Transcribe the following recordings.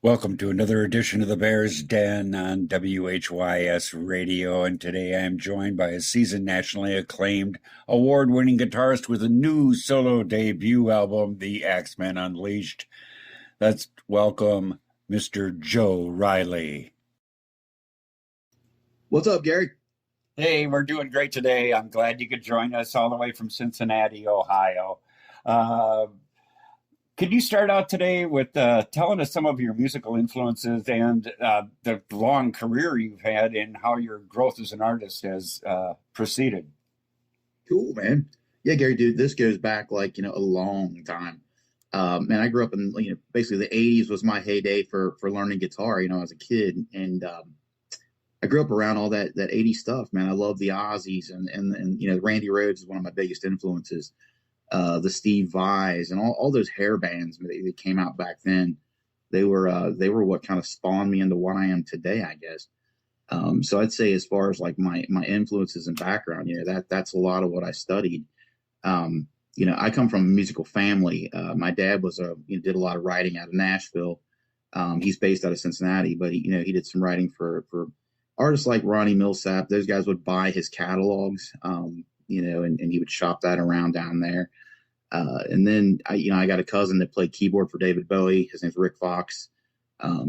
Welcome to another edition of the Bears Den on WHYS Radio, and today I am joined by a seasoned, nationally acclaimed, award-winning guitarist with a new solo debut album, The Axemen Unleashed. Let's welcome Mr. Joe Riley. What's up, Gary? Hey, we're doing great today. I'm glad you could join us all the way from Cincinnati, Ohio. Uh, Could you start out today with telling us some of your musical influences and the long career you've had and how your growth as an artist has proceeded? Cool, man. Yeah, Gary, dude, this goes back a long time. Man, I grew up in basically the '80s was my heyday for learning guitar. As a kid, and I grew up around all that '80s stuff. Man, I love the Ozzies and Randy Rhoads is one of my biggest influences. The Steve Vais and all those hair bands that came out back then. They were what kind of spawned me into what I am today, I guess. So I'd say as far as like my influences and background, that's a lot of what I studied. I come from a musical family. My dad did a lot of writing out of Nashville. He's based out of Cincinnati, but he did some writing for artists like Ronnie Millsap. Those guys would buy his catalogs, and he would shop that around down there. And then I got a cousin that played keyboard for David Bowie. His name's Rick Fox.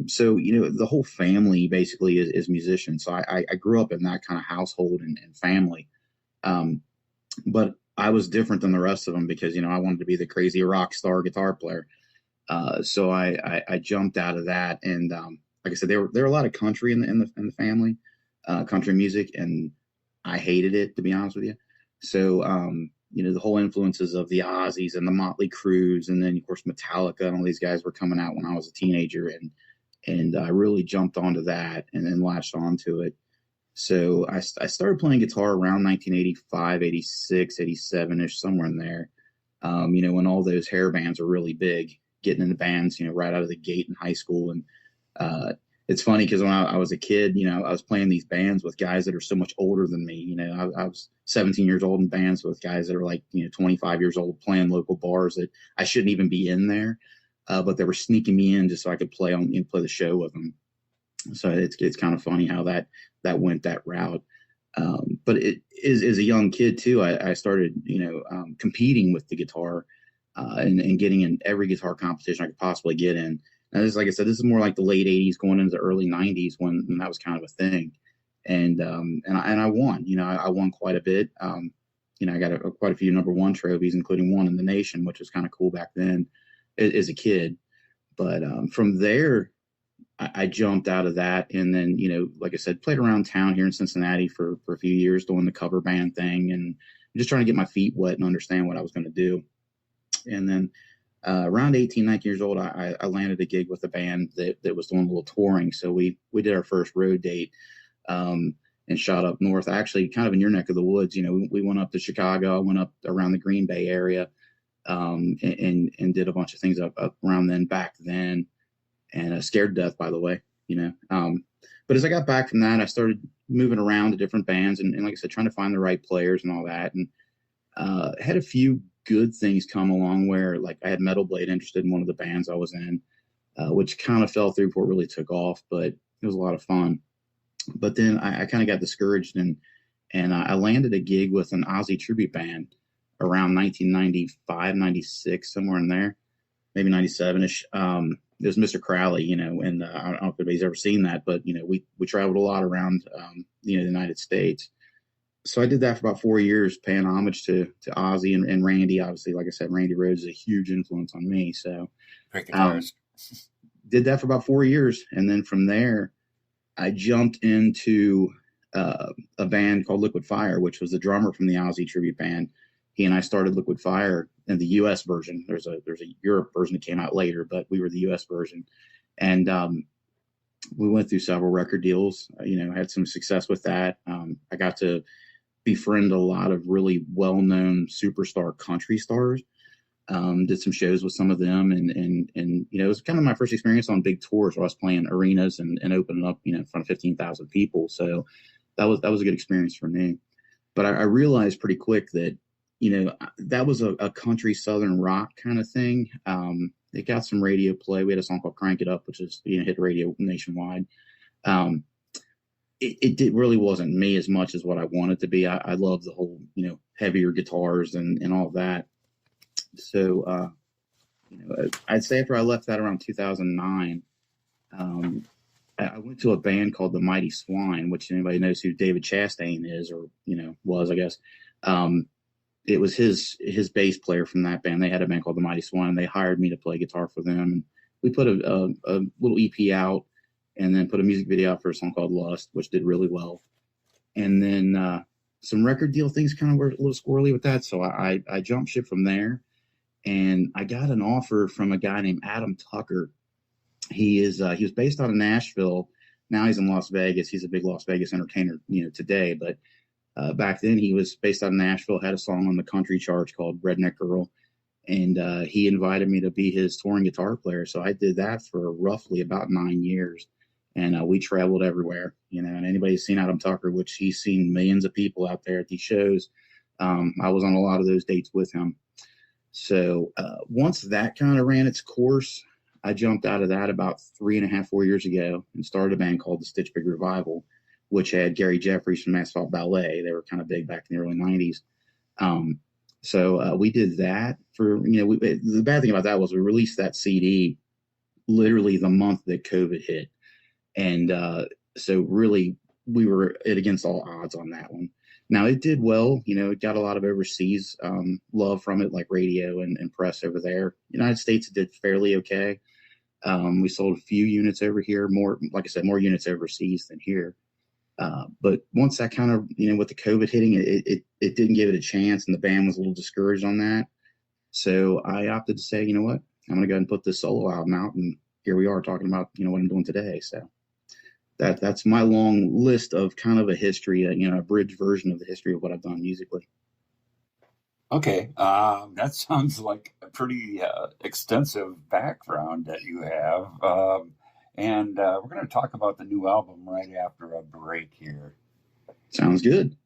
So the whole family basically is musicians. So I grew up in that kind of household and family. But I was different than the rest of them because I wanted to be the crazy rock star guitar player. So I jumped out of that, and like I said, there were a lot of country in the family, country music, and I hated it, to be honest with you. So the whole influences of the Ozzies and the Motley Crues, and then of course Metallica and all these guys were coming out when I was a teenager, and I really jumped onto that and then latched onto it. So I started playing guitar around 1985, 86, 87-ish, somewhere in there. When all those hair bands were really big, getting into bands, right out of the gate in high school. And it's funny because when I was a kid, I was playing these bands with guys that are so much older than me. I was 17 years old in bands with guys that are like, 25 years old, playing local bars that I shouldn't even be in there. But they were sneaking me in just so I could play the show with them. So it's kind of funny how that went that route. But it is as a young kid too, I started, competing with the guitar, and getting in every guitar competition I could possibly get in. And this, like I said, this is more like the late '80s going into the early '90s when that was kind of a thing. And I won. I won quite a bit. I got quite a few number one trophies, including one in the nation, which was kind of cool back then as a kid. But from there, I jumped out of that, and then like I said, played around town here in Cincinnati for a few years doing the cover band thing, and just trying to get my feet wet and understand what I was going to do. And then around 18, 19 years old, I landed a gig with a band that was doing a little touring. So we did our first road date, and shot up north, actually kind of in your neck of the woods. We went up to Chicago. I went up around the Green Bay area, and did a bunch of things up around then, back then, and scared to death, by the way. But as I got back from that, I started moving around to different bands, and like I said, trying to find the right players and all that, and had a few good things come along where, like, I had Metal Blade interested in one of the bands I was in, which kind of fell through before it really took off, but it was a lot of fun. But then I kind of got discouraged, and I landed a gig with an Ozzy tribute band around 1995, 96, somewhere in there, maybe 97-ish. It was Mr. Crowley, and I don't know if anybody's ever seen that, but, we traveled a lot around, the United States. So I did that for about 4 years, paying homage to Ozzy and Randy. Obviously, like I said, Randy Rhoads is a huge influence on me. So Great guitarist. Did that for about 4 years. And then from there, I jumped into a band called Liquid Fire, which was the drummer from the Ozzy tribute band. He and I started Liquid Fire in the U.S. version. There's a Europe version that came out later, but we were the U.S. version. And we went through several record deals, had some success with that. I got to befriend a lot of really well-known superstar country stars. Did some shows with some of them, and it was kind of my first experience on big tours where I was playing arenas and opening up, in front of 15,000 people. So that was a good experience for me. But I realized pretty quick that, that was a country Southern rock kind of thing. It got some radio play. We had a song called "Crank It Up," which is hit radio nationwide. Um, it really wasn't me as much as what I wanted to be. I love the whole heavier guitars and all of that. So I'd say after I left that around 2009, I went to a band called the Mighty Swine, which anybody knows who David Chastain is, or was, I guess. It was his bass player from that band. They had a band called the Mighty Swine, and they hired me to play guitar for them. And we put a little EP out, and then put a music video out for a song called Lust, which did really well. And then some record deal things kind of were a little squirrely with that, so I jumped ship from there. And I got an offer from a guy named Adam Tucker. He was based out of Nashville. Now he's in Las Vegas. He's a big Las Vegas entertainer, today. But back then he was based out of Nashville, had a song on the country charts called Redneck Girl. And he invited me to be his touring guitar player. So I did that for roughly about 9 years. And we traveled everywhere, and anybody's seen Adam Tucker, which he's seen millions of people out there at these shows. I was on a lot of those dates with him. So once that kind of ran its course, I jumped out of that about 3.5-4 years ago and started a band called the Stitch Big Revival, which had Gary Jeffries from Asphalt Ballet. They were kind of big back in the early 90s. So we did that for, the bad thing about that was we released that CD literally the month that COVID hit. And so really we were against all odds on that one. Now it did well, it got a lot of overseas love from it, like radio and press over there. United States, it did fairly okay. We sold a few units over here, more, like I said, more units overseas than here. But once that kind of, with the COVID hitting, it didn't give it a chance, and the band was a little discouraged on that. So I opted to say, you know what, I'm going to go ahead and put this solo album out, and here we are talking about, what I'm doing today. So that's my long list of kind of a history, a abridged version of the history of what I've done musically. Okay, that sounds like a pretty extensive background that you have. And we're going to talk about the new album right after a break here. Sounds good.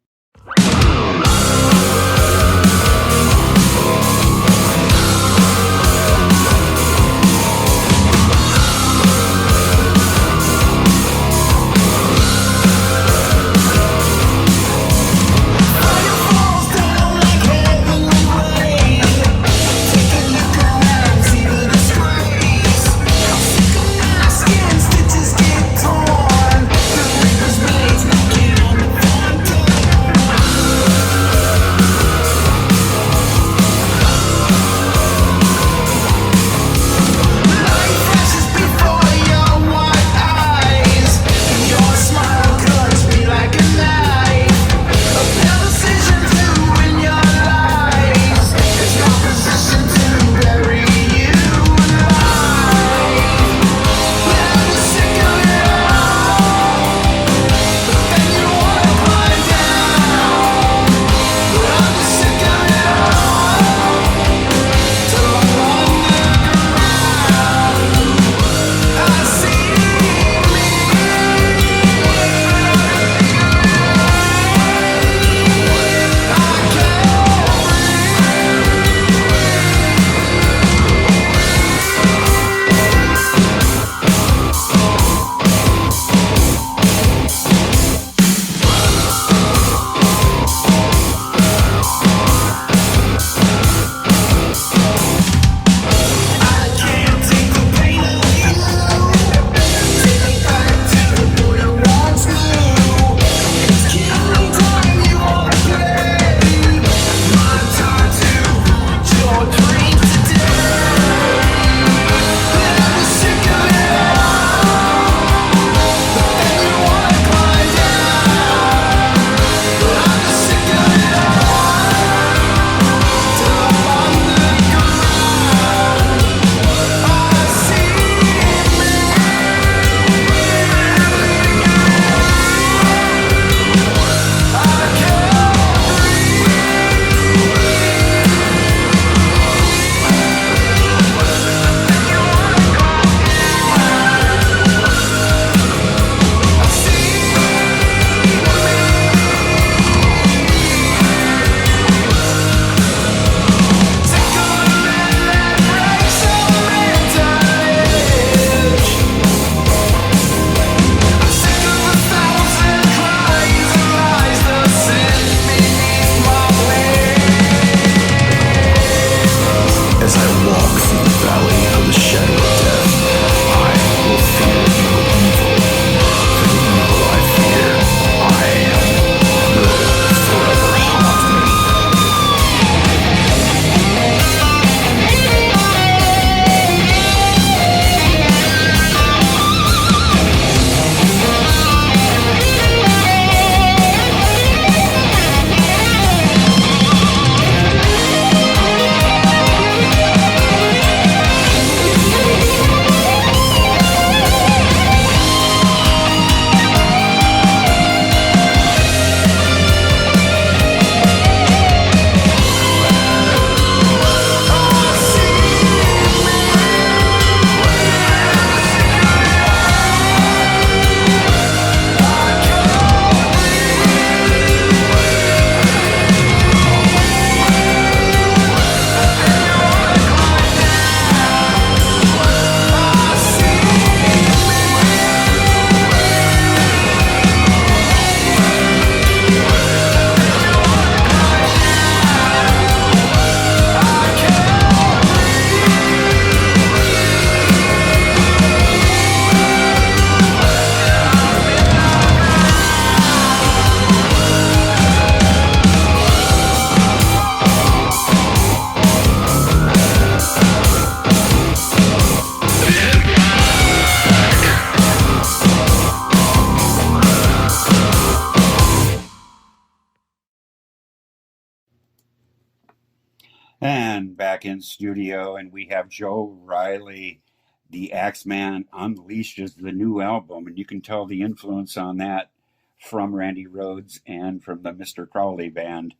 And back in studio, and we have Joe Riley, the Axeman Unleashed is the new album, and you can tell the influence on that from Randy Rhoads and from the Mr. Crowley band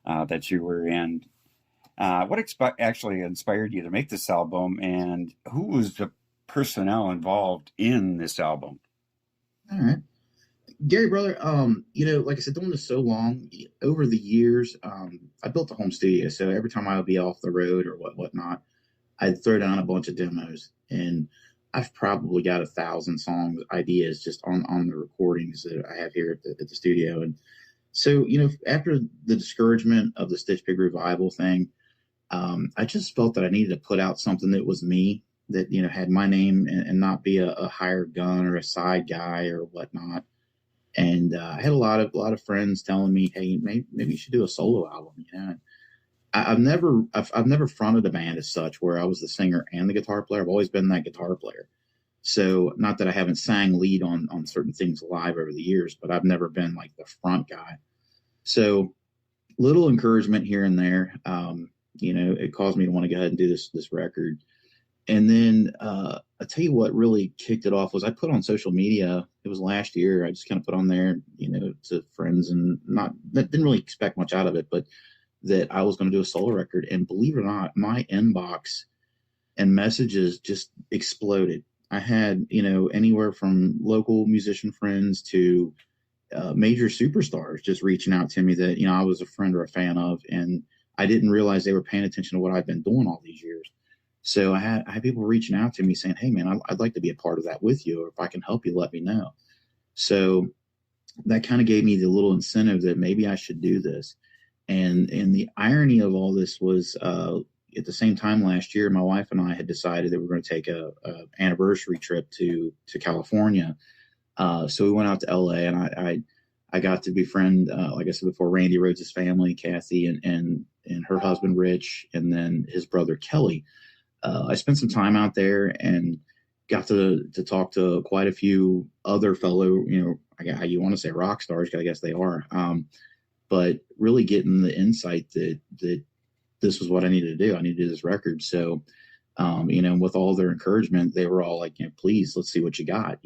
that you were in. What actually inspired you to make this album, and who was the personnel involved in this album? All right. Gary, brother, like I said, doing this so long over the years, I built a home studio. So every time I would be off the road or whatnot, I'd throw down a bunch of demos, and I've probably got 1,000 song ideas just on the recordings that I have here at the studio. And so, after the discouragement of the Stitch Pig revival thing, I just felt that I needed to put out something that was me, that had my name and not be a hired gun or a side guy or whatnot. And I had a lot of friends telling me, "Hey, maybe you should do a solo album." I've never fronted a band as such where I was the singer and the guitar player. I've always been that guitar player. So not that I haven't sang lead on certain things live over the years, but I've never been like the front guy. So little encouragement here and there. It caused me to want to go ahead and do this record. And then I tell you what really kicked it off was I put on social media. It was last year. I just kind of put on there, to friends, and didn't really expect much out of it, but that I was going to do a solo record. And believe it or not, my inbox and messages just exploded. I had, anywhere from local musician friends to major superstars just reaching out to me that, I was a friend or a fan of. And I didn't realize they were paying attention to what I've been doing all these years. So I had people reaching out to me saying, "Hey, man, I'd like to be a part of that with you. Or if I can help you, let me know." So that kind of gave me the little incentive that maybe I should do this. And the irony of all this was at the same time last year, my wife and I had decided that we were going to take a anniversary trip to California. So we went out to LA, and I got to befriend, like I said before, Randy Rhoads' family, Kathy, and her husband, Rich, and then his brother, Kelly. I spent some time out there and got to talk to quite a few other fellow, you want to say rock stars, I guess they are. But really getting the insight that this was what I needed to do. I needed to do this record. So, with all their encouragement, they were all like, "Please, let's see what you got,"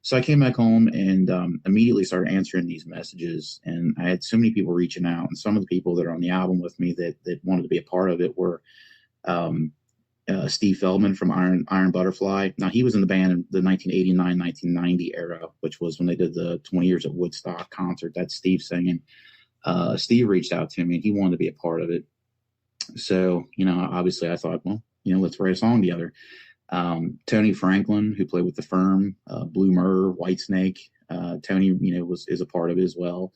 So I came back home and immediately started answering these messages. And I had so many people reaching out, and some of the people that are on the album with me that wanted to be a part of it were Steve Feldman from Iron Butterfly. Now, he was in the band in the 1989-1990 era, which was when they did the 20 Years at Woodstock concert. That's Steve singing. Steve reached out to me, and he wanted to be a part of it. So, obviously I thought, well, let's write a song together. Tony Franklin, who played with The Firm, Blue Murr, Whitesnake, Tony, is a part of it as well.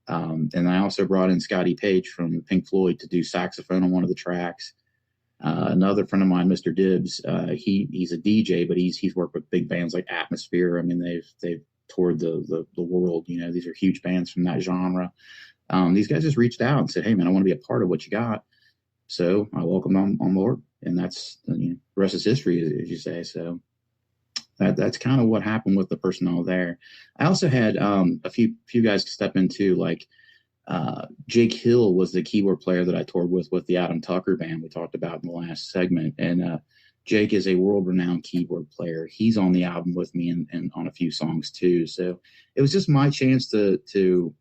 And I also brought in Scotty Page from Pink Floyd to do saxophone on one of the tracks. Another friend of mine, Mr. Dibbs, he's a DJ, but he's worked with big bands like Atmosphere. I mean, they've toured the world. These are huge bands from that genre. These guys just reached out and said, "Hey, man, I want to be a part of what you got." So I welcomed them on board, and that's the rest is history, as you say. So that's kind of what happened with the personnel there. I also had a few guys step in too, like Jake Hill was the keyboard player that I toured with the Adam Tucker band we talked about in the last segment. And Jake is a world-renowned keyboard player. He's on the album with me and on a few songs too. So it was just my chance to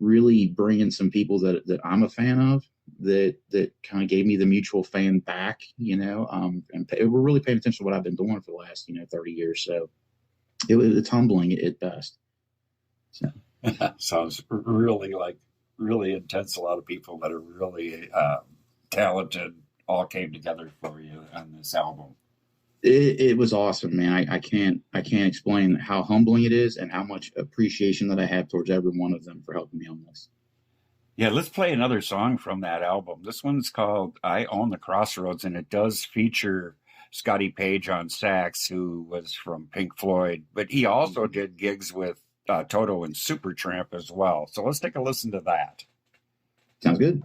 really bring in some people that I'm a fan of, that kind of gave me the mutual fan back, and we're really paying attention to what I've been doing for the last, 30 years. So it's humbling at best. So Sounds really intense. A lot of people that are really talented all came together for you on this album. It was awesome, man. I can't explain how humbling it is and how much appreciation that I have towards every one of them for helping me on this. Yeah, let's play another song from that album. This one's called "I Own the Crossroads," and it does feature Scotty Page on sax, who was from Pink Floyd, but he also did gigs with Toto and Supertramp as well. So let's take a listen to that. Sounds good.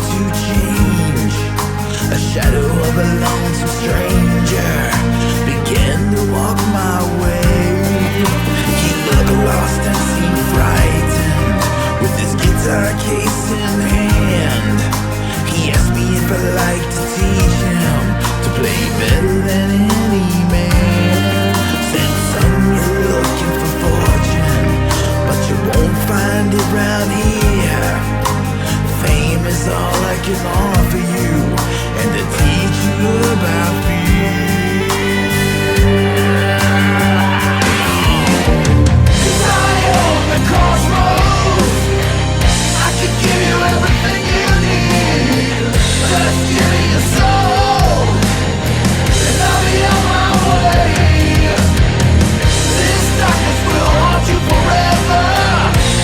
to change. A shadow of a lonesome stranger began to walk my way. He looked lost and seemed frightened, with his guitar case in hand. He asked me if I'd like to teach him to play better than any man. Said, son, you're looking for fortune, but you won't find it round here. Fame is all I can offer you, and to teach you about fear. 'Cause I own the crossroads. I could give you everything you need. Just give me your soul, and I'll be on my way. This darkness will haunt you forever,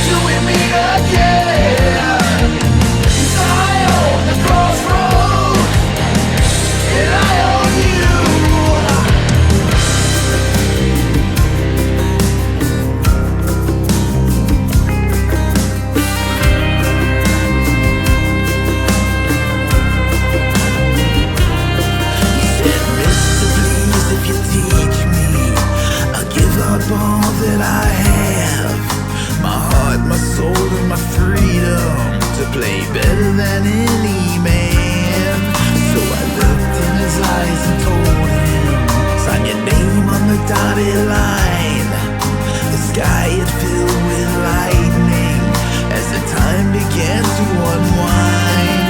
till we meet again. 'Cause I own the crossroads, and I own you. He said, Mister, please, if you teach me, I'll give up all that I have. My heart, my soul, and my freedom, to play better than any man. So I looked in his eyes and told him, sign your name on the dotted line. The sky had filled with lightning as the time began to unwind.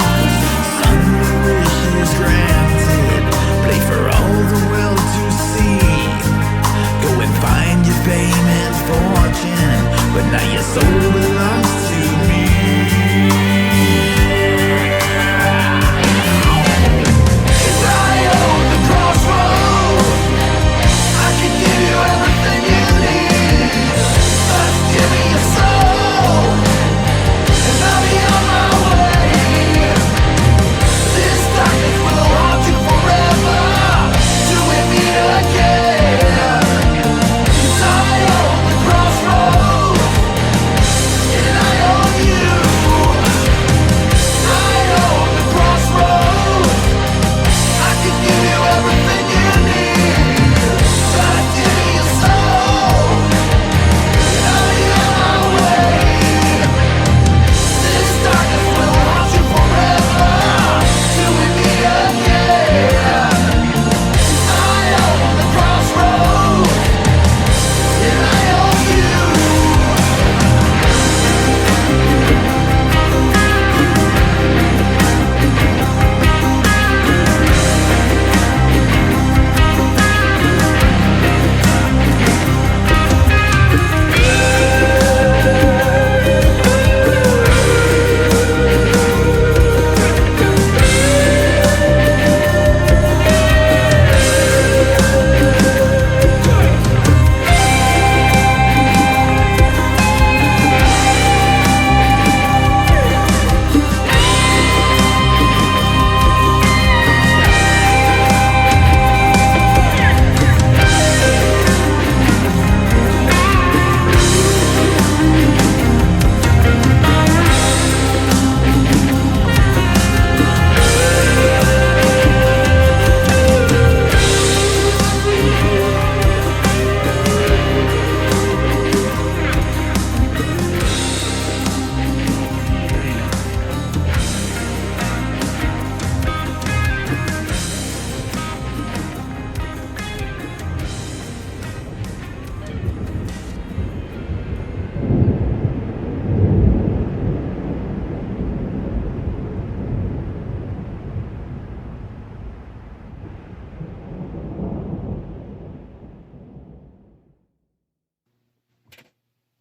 Son, your wish is granted. Play for all the world to see. Go and find your fame and fortune, but now your soul belongs to me. 'Cause I own the crossroads. I can give you everything you need. Just give me your soul, and I'll be on my way. This darkness will haunt you forever, till we meet again. 'Cause I own the crossroads, and I own you. I own the crossroads. I can give you everything you need. Just give me your soul, and I'll be on my way. This darkness will haunt you forever, till we meet again. I own the crossroads, and I own you.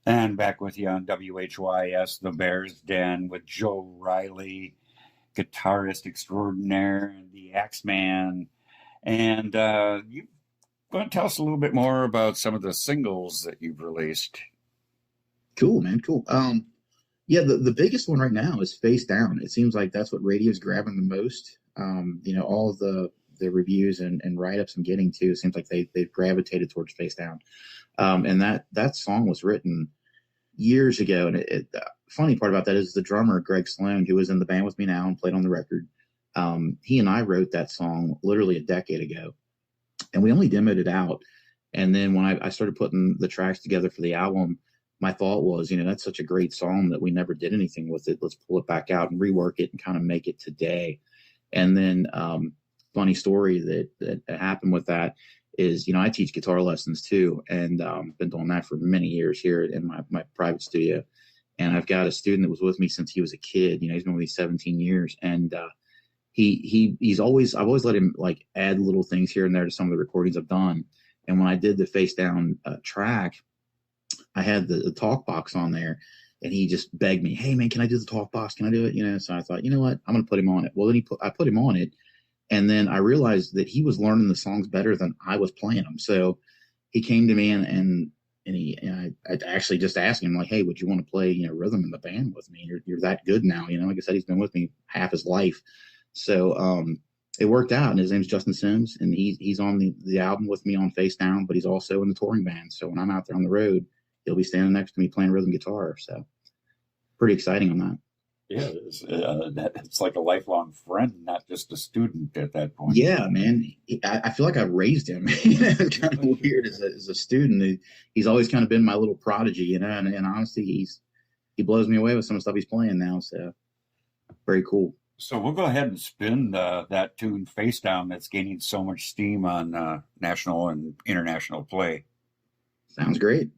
And back with you on WHYS, The Bears Den, with Joe Riley, guitarist extraordinaire, and the Axeman. And you want to tell us a little bit more about some of the singles that you've released? Cool, man. Cool. Yeah, the biggest one right now is Face Down. It seems like that's what radio's grabbing the most. All of the reviews and write-ups I'm getting to, it seems like they've gravitated towards Face Down. And that song was written years ago, and funny part about that is the drummer, Greg Sloan, who was in the band with me now and played on the record. He and I wrote that song literally a decade ago, and we only demoed it out. And then when I started putting the tracks together for the album, my thought was, that's such a great song that we never did anything with it. Let's pull it back out and rework it and kind of make it today. And then, funny story that happened with that is, I teach guitar lessons too, and been doing that for many years here in my private studio. And I've got a student that was with me since he was a kid. He's been with me 17 years, and I've always let him like add little things here and there to some of the recordings I've done. And when I did the Face Down track, I had the talk box on there, and he just begged me, "Hey man, can I do the talk box? Can I do it?" So I thought, you know what, I'm going to put him on it. Well, then I put him on it, and then I realized that he was learning the songs better than I was playing them. So he came to me and I actually just asked him, like, "Hey, would you want to play rhythm in the band with me? You're that good now." Like I said, he's been with me half his life. So it worked out, and his name's Justin Sims, and he's on the album with me on Face Down, but he's also in the touring band. So when I'm out there on the road, he'll be standing next to me playing rhythm guitar. So pretty exciting on that. Yeah, it's like a lifelong friend, not just a student at that point. Yeah, man. I feel like I raised him. It's kind of weird as a student. He's always kind of been my little prodigy, and honestly, he blows me away with some of the stuff he's playing now. So very cool. So we'll go ahead and spin that tune Face Down that's gaining so much steam on national and international play. Sounds great.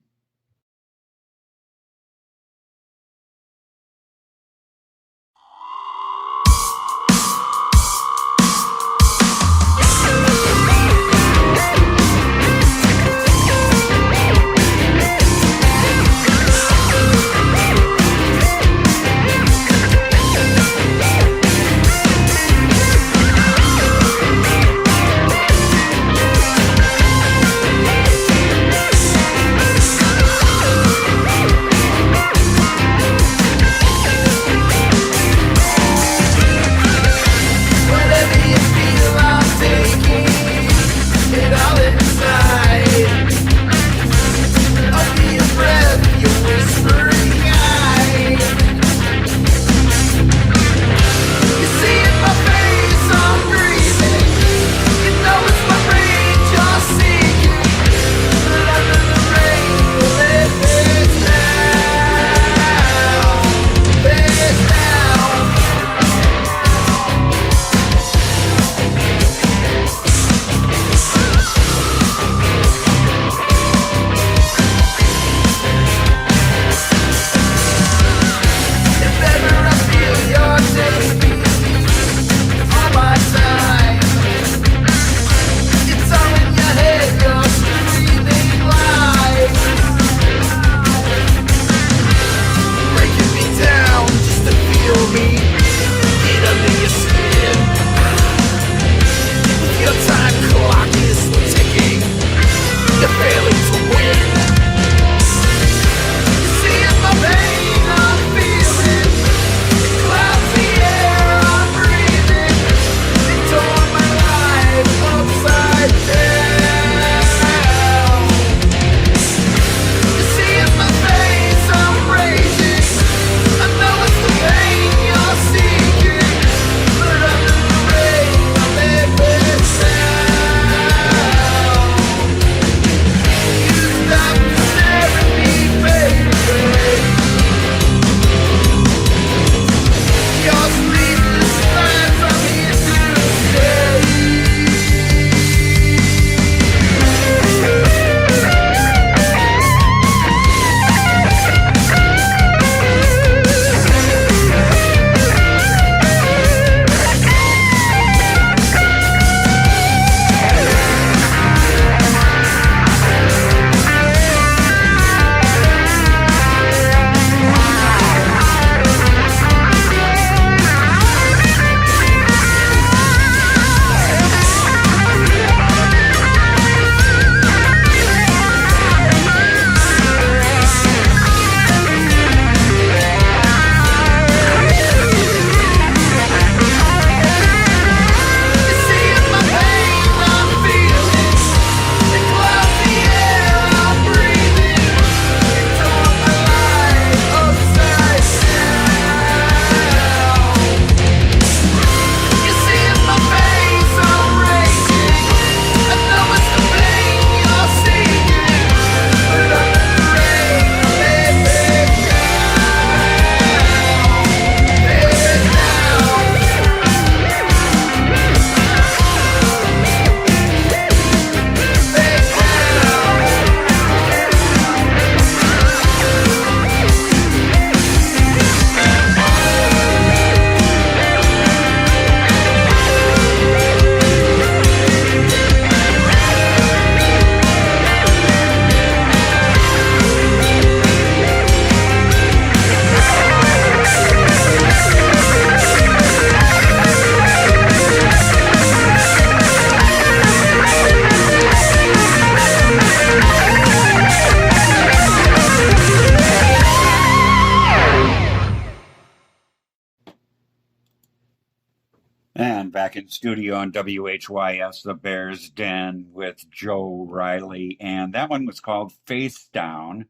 And back in studio on WHYS, the Bears Den with Joe Riley. And that one was called Face Down.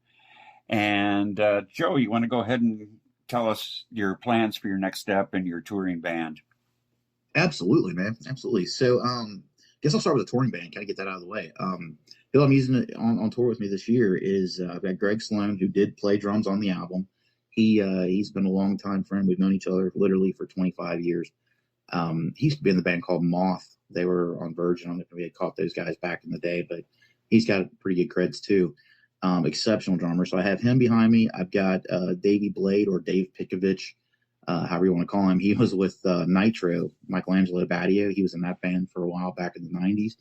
And Joe, you want to go ahead and tell us your plans for your next step in your touring band? Absolutely, man. Absolutely. So, guess I'll start with a touring band. Kind of get that out of the way. Who I'm using on tour with me this year is I've got Greg Sloan, who did play drums on the album. He's been a long time friend. We've known each other literally for 25 years. He used to be in the band called Moth. They were on Virgin. I don't know if we had caught those guys back in the day, but he's got pretty good creds too. Exceptional drummer. So I have him behind me. I've got Davey Blade, or Dave Pikovich, however you want to call him. He was with Nitro, Michelangelo Badio. He was in that band for a while back in the 90s.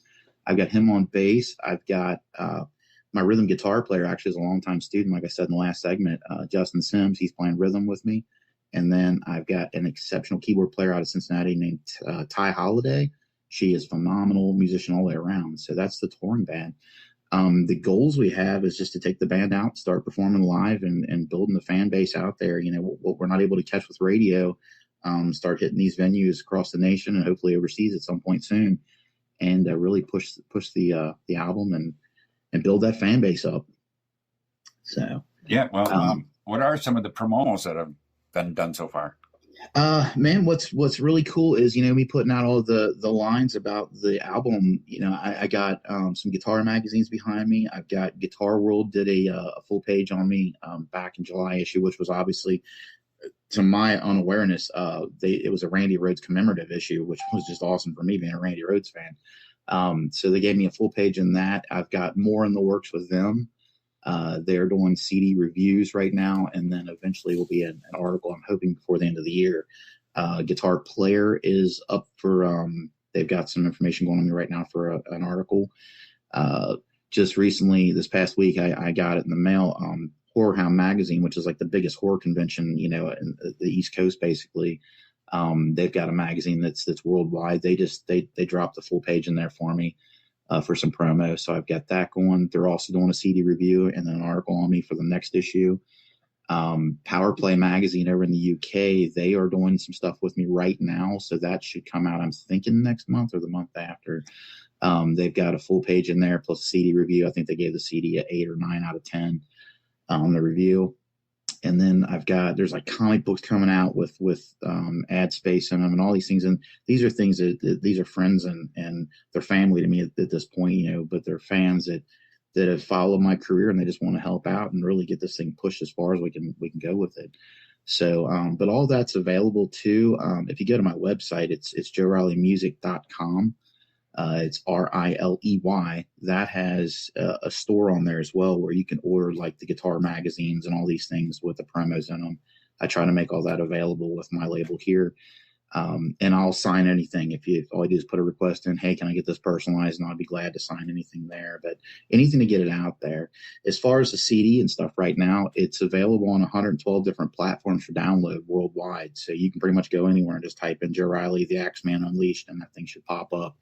I've got him on bass. I've got my rhythm guitar player, actually is a longtime student, like I said in the last segment, Justin Sims. He's playing rhythm with me. And then I've got an exceptional keyboard player out of Cincinnati named Ty Holiday. She is phenomenal musician all the way around. So that's the touring band. The goals we have is just to take the band out, start performing live, and building the fan base out there. You know, what we're not able to catch with radio, start hitting these venues across the nation and hopefully overseas at some point soon, and really push the album and build that fan base up. So yeah, well, what are some of the promos that have been done so far? Man, what's really cool is, you know, me putting out all the lines about the album. You know, I got some guitar magazines behind me. I've got Guitar World did a full page on me back in July issue, which was obviously, to my unawareness, it was a Randy Rhoads commemorative issue, which was just awesome for me being a Randy Rhoads fan. So they gave me a full page in that. I've got more in the works with them. They're doing CD reviews right now, and then eventually will be an article, I'm hoping, before the end of the year. Guitar Player is up for, they've got some information going on me right now for an article. Just recently, this past week, I got it in the mail. Horror Hound Magazine, which is like the biggest horror convention, you know, in the East Coast, basically. They've got a magazine that's worldwide. They dropped the full page in there for me. For some promo. So I've got that going. They're also doing a CD review and then an article on me for the next issue. Power Play magazine over in the UK, they are doing some stuff with me right now. So that should come out, I'm thinking, next month or the month after. They've got a full page in there plus a CD review. I think they gave the CD a 8 or 9 out of 10 on the review. And then there's like comic books coming out with ad space in them and all these things. And these are things that these are friends and they're family to me at this point, you know, but they're fans that have followed my career and they just want to help out and really get this thing pushed as far as we can go with it. So, but all that's available too. If you go to my website, it's joerileymusic.com. It's RILEY. That has a store on there as well where you can order like the guitar magazines and all these things with the promos in them. I try to make all that available with my label here. And I'll sign anything. If all I do is put a request in, hey, can I get this personalized? And I'll be glad to sign anything there. But anything to get it out there. As far as the CD and stuff right now, it's available on 112 different platforms for download worldwide. So you can pretty much go anywhere and just type in Joe Riley, the Axeman Unleashed, and that thing should pop up.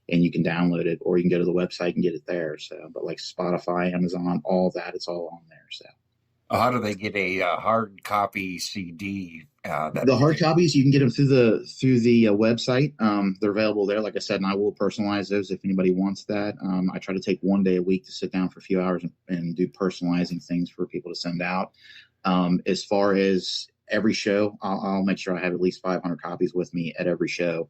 And you can download it, or you can go to the website and get it there. So, but like Spotify, Amazon, all that, it's all on there. So, how do they get a hard copy CD? The hard copies, you can get them through the website. They're available there, like I said, and I will personalize those if anybody wants that. I try to take one day a week to sit down for a few hours and do personalizing things for people to send out. As far as every show, I'll make sure I have at least 500 copies with me at every show.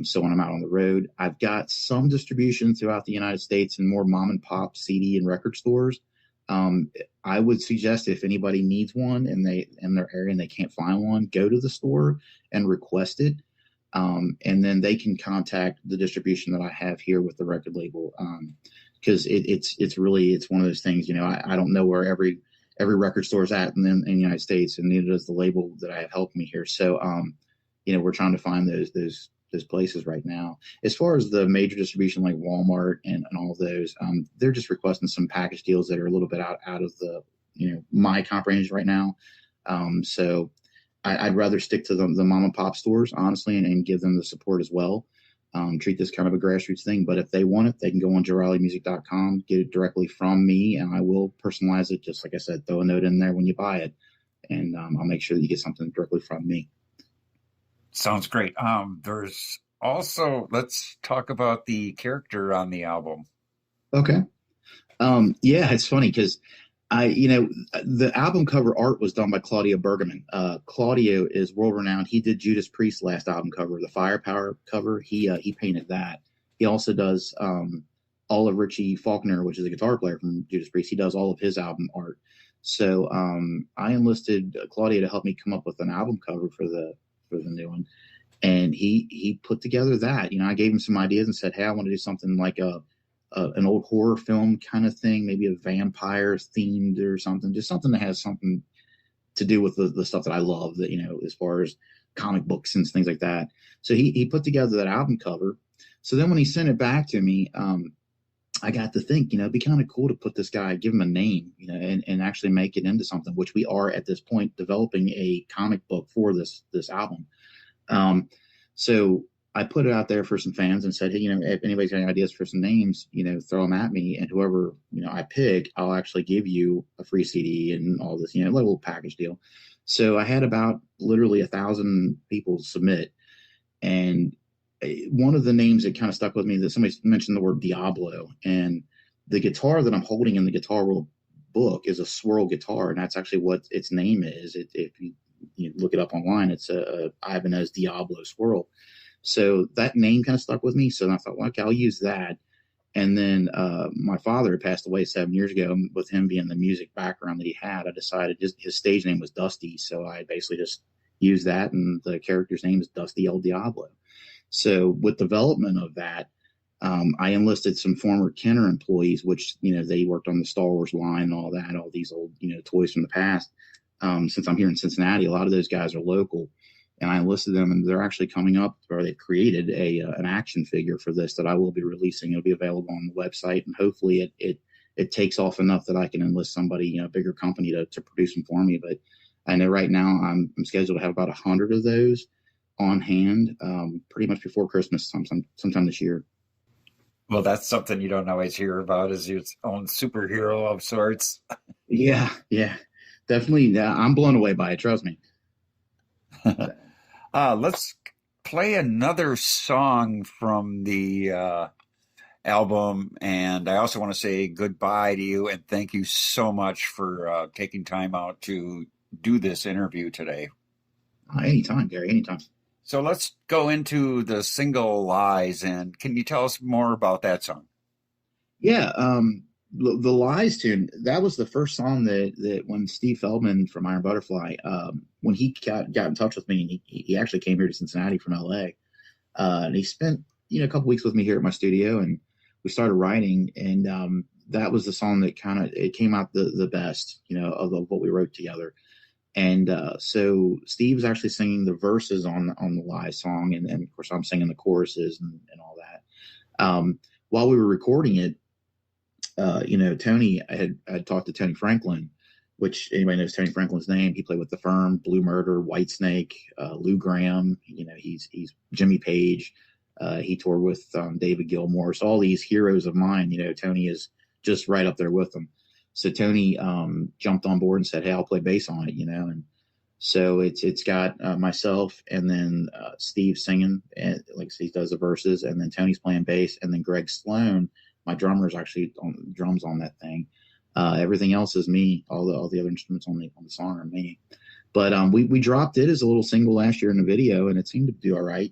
So when I'm out on the road, I've got some distribution throughout the United States and more mom and pop CD and record stores. I would suggest if anybody needs one and they in their area and they can't find one, go to the store and request it. And then they can contact the distribution that I have here with the record label. Cause it's one of those things, you know, I don't know where every record store is at in the United States, and neither does the label that I have helped me here. So, you know, we're trying to find those places right now. As far as the major distribution like Walmart and all of those, they're just requesting some package deals that are a little bit out of the, you know, my comprehension right now. So I'd rather stick to the mom and pop stores, honestly, and give them the support as well. Treat this kind of a grassroots thing, but if they want it, they can go on joerileymusic.com, get it directly from me, and I will personalize it. Just like I said, throw a note in there when you buy it, and I'll make sure that you get something directly from me. Sounds great. There's also, let's talk about the character on the album. Okay. Yeah, it's funny because the album cover art was done by Claudio Bergamin. Claudio is world renowned. He did Judas Priest's last album cover, the Firepower cover. He painted that. He also does all of Richie Faulkner, which is a guitar player from Judas Priest. He does all of his album art. So I enlisted Claudio to help me come up with an album cover for the new one, and he put together that. I gave him some ideas and said, hey, I want to do something like an old horror film kind of thing, maybe a vampire themed or something, just something that has something to do with the stuff that I love, that, as far as comic books and things like that. So he put together that album cover. So then when he sent it back to me, I got to think, it'd be kind of cool to put this guy, give him a name, and actually make it into something, which we are at this point developing a comic book for this album. So I put it out there for some fans and said, hey, if anybody's got any ideas for some names, throw them at me. And whoever, I pick, I'll actually give you a free CD and all this, a little package deal. So I had about literally 1,000 people submit. And one of the names that kind of stuck with me, that somebody mentioned the word Diablo, and the guitar that I'm holding in the Guitar World book is a swirl guitar. And that's actually what its name is. If you look it up online, it's a Ibanez Diablo swirl. So that name kind of stuck with me. So I thought, well, okay, I'll use that. And then my father passed away 7 years ago. With him being the music background that he had, I decided his stage name was Dusty. So I basically just used that, and the character's name is Dusty El Diablo. So with development of that, I enlisted some former Kenner employees, which, they worked on the Star Wars line and all that, all these old, toys from the past. Since I'm here in Cincinnati, a lot of those guys are local. And I enlisted them, and they're actually coming up, or they've created an action figure for this that I will be releasing. It'll be available on the website, and hopefully it takes off enough that I can enlist somebody, a bigger company to produce them for me. But I know right now I'm scheduled to have about 100 of those on hand, pretty much before Christmas, sometime this year. Well, that's something you don't always hear about, is its own superhero of sorts. Yeah, definitely. I'm blown away by it. Trust me. Let's play another song from the album. And I also want to say goodbye to you and thank you so much for taking time out to do this interview today. Anytime, Gary, anytime. So let's go into the single Lies. And can you tell us more about that song? Yeah. The Lies tune, that was the first song that when Steve Feldman from Iron Butterfly, when he got in touch with me, he actually came here to Cincinnati from LA, and he spent a couple weeks with me here at my studio, and we started writing, and that was the song that it came out the best, of what we wrote together. And so Steve's actually singing the verses on the Lies song, and of course I'm singing the choruses and all that. While we were recording it, Tony, I had talked to Tony Franklin, which anybody knows Tony Franklin's name. He played with The Firm, Blue Murder, Whitesnake, Lou Gramm. He's Jimmy Page. He toured with David Gilmour. So all these heroes of mine, Tony is just right up there with them. So Tony jumped on board and said, hey, I'll play bass on it, and so it's got myself and then Steve singing, and like he does the verses, and then Tony's playing bass, and then Greg Sloan, my drummer, is actually on drums on that thing. Everything else is me. All the other instruments on the song are me. But we dropped it as a little single last year in the video, and it seemed to do all right,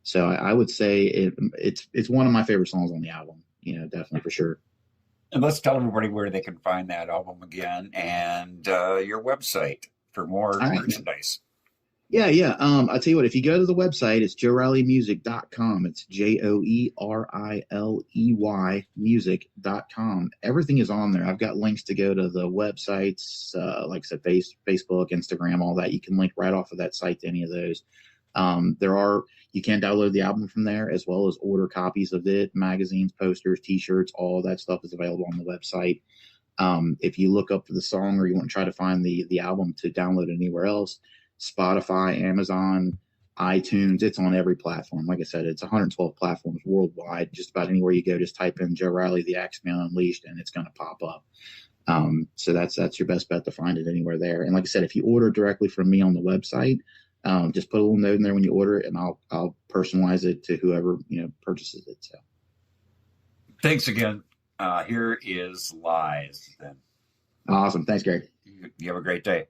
So I would say it's one of my favorite songs on the album, definitely for sure. And let's tell everybody where they can find that album again, and your website for more merchandise. Yeah. I'll tell you what, if you go to the website, it's joerileymusic.com. It's JOERILEY music.com. Everything is on there. I've got links to go to the websites, like I said, Facebook, Instagram, all that. You can link right off of that site to any of those. You can download the album from there, as well as order copies of it, magazines, posters, t-shirts, all that stuff is available on the website. If you look up for the song, or you want to try to find the album to download it anywhere else, Spotify, Amazon, iTunes, it's on every platform. Like I said, it's 112 platforms worldwide. Just about anywhere you go, just type in Joe Riley, the Axeman Unleashed, and it's going to pop up. So that's your best bet to find it anywhere there. And like I said, if you order directly from me on the website, Just put a little note in there when you order it, and I'll personalize it to whoever purchases it. So thanks again. Here is Lies then. awesome. Thanks, Gary. You have a great day.